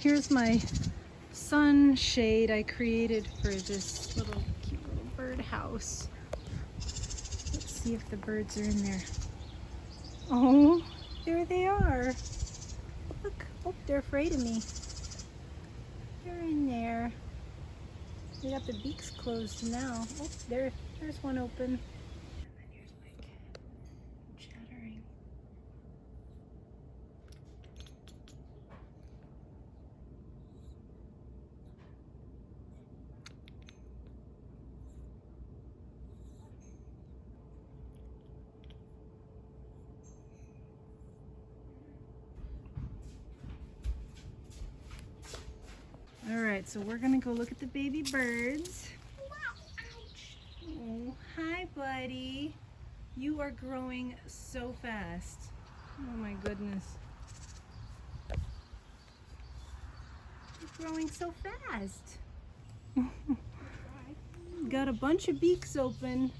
here's my sunshade I created for this little cute little bird house. Let's see if the birds are in there. Oh, there they are. Look, oh, they're afraid of me. They're in there. They got the beaks closed now. Oh, there's one open. And then here's my cat chattering. All right, so we're gonna go look at the baby birds. Oh, hi, buddy. You are growing so fast. Oh my goodness. You're growing so fast. Got a bunch of beaks open.